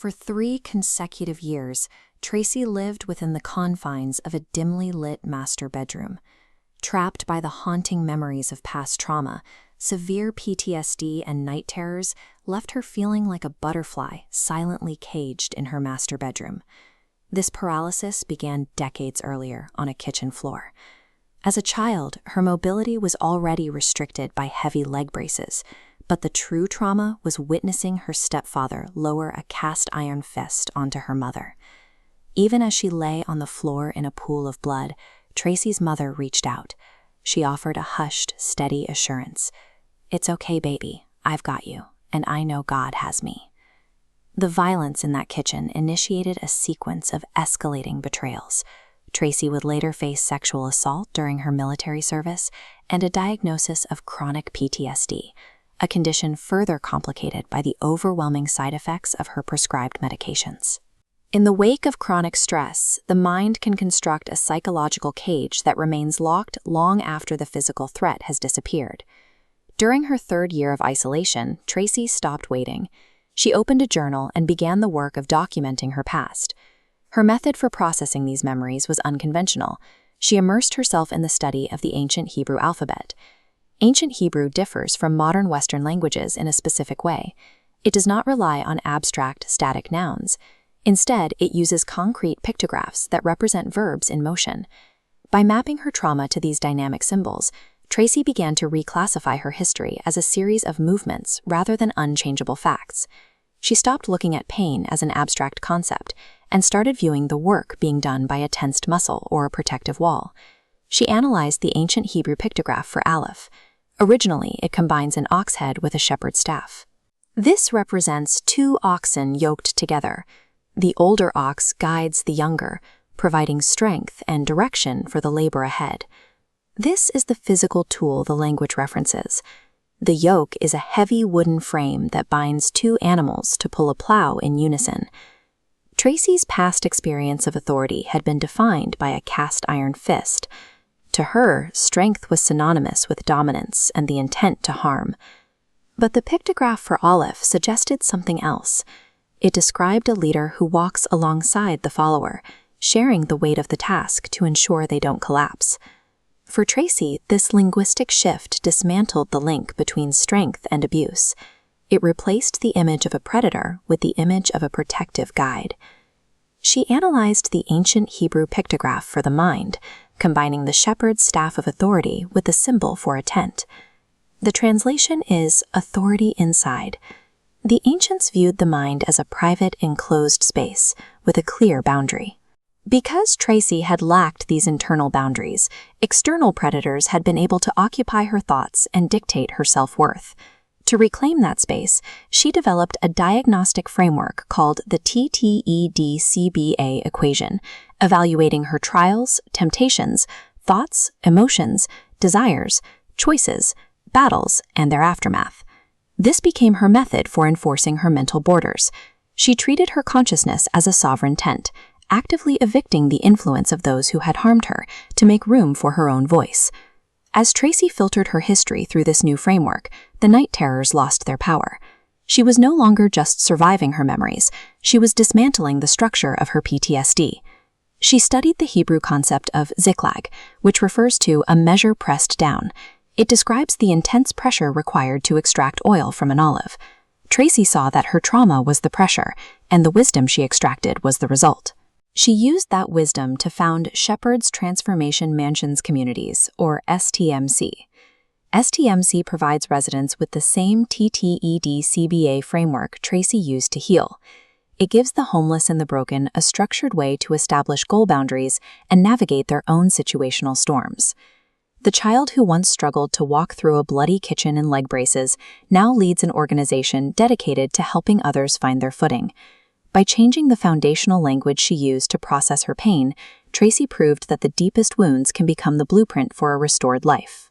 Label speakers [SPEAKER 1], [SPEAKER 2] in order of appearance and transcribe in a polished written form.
[SPEAKER 1] For 3 consecutive years, Tracy lived within the confines of a dimly lit master bedroom. Trapped by the haunting memories of past trauma, severe PTSD and night terrors left her feeling like a butterfly silently caged in her master bedroom. This paralysis began decades earlier on a kitchen floor. As a child, her mobility was already restricted by heavy leg braces, but the true trauma was witnessing her stepfather lower a cast-iron fist onto her mother. Even as she lay on the floor in a pool of blood, Tracy's mother reached out. She offered a hushed, steady assurance. "It's okay, baby. I've got you, and I know God has me." The violence in that kitchen initiated a sequence of escalating betrayals. Tracy would later face sexual assault during her military service and a diagnosis of chronic PTSD, a condition further complicated by the overwhelming side effects of her prescribed medications. In the wake of chronic stress, the mind can construct a psychological cage that remains locked long after the physical threat has disappeared. During her 3rd year of isolation, Tracy stopped waiting. She opened a journal and began the work of documenting her past. Her method for processing these memories was unconventional. She immersed herself in the study of the ancient Hebrew alphabet. Ancient Hebrew differs from modern Western languages in a specific way. It does not rely on abstract, static nouns. Instead, it uses concrete pictographs that represent verbs in motion. By mapping her trauma to these dynamic symbols, Tracy began to reclassify her history as a series of movements rather than unchangeable facts. She stopped looking at pain as an abstract concept and started viewing the work being done by a tensed muscle or a protective wall. She analyzed the ancient Hebrew pictograph for Aleph. Originally, it combines an ox head with a shepherd's staff. This represents 2 oxen yoked together. The older ox guides the younger, providing strength and direction for the labor ahead. This is the physical tool the language references. The yoke is a heavy wooden frame that binds 2 animals to pull a plow in unison. Tracy's past experience of authority had been defined by a cast-iron fist. To her, strength was synonymous with dominance and the intent to harm. But the pictograph for Aleph suggested something else. It described a leader who walks alongside the follower, sharing the weight of the task to ensure they don't collapse. For Tracy, this linguistic shift dismantled the link between strength and abuse. It replaced the image of a predator with the image of a protective guide. She analyzed the ancient Hebrew pictograph for the mind, combining the shepherd's staff of authority with the symbol for a tent. The translation is authority inside. The ancients viewed the mind as a private, enclosed space with a clear boundary. Because Tracy had lacked these internal boundaries, external predators had been able to occupy her thoughts and dictate her self-worth. To reclaim that space, she developed a diagnostic framework called the TTED-CBA equation, evaluating her trials, temptations, thoughts, emotions, desires, choices, battles, and their aftermath. This became her method for enforcing her mental borders. She treated her consciousness as a sovereign tent, actively evicting the influence of those who had harmed her to make room for her own voice. As Tracy filtered her history through this new framework, the night terrors lost their power. She was no longer just surviving her memories, she was dismantling the structure of her PTSD. She studied the Hebrew concept of ziklag, which refers to a measure pressed down. It describes the intense pressure required to extract oil from an olive. Tracy saw that her trauma was the pressure, and the wisdom she extracted was the result. She used that wisdom to found Shepherd's Transformation Mansions Communities, or STMC. STMC provides residents with the same TTED-CBA framework Tracy used to heal. It gives the homeless and the broken a structured way to establish goal boundaries and navigate their own situational storms. The child who once struggled to walk through a bloody kitchen in leg braces now leads an organization dedicated to helping others find their footing. By changing the foundational language she used to process her pain, Tracy proved that the deepest wounds can become the blueprint for a restored life.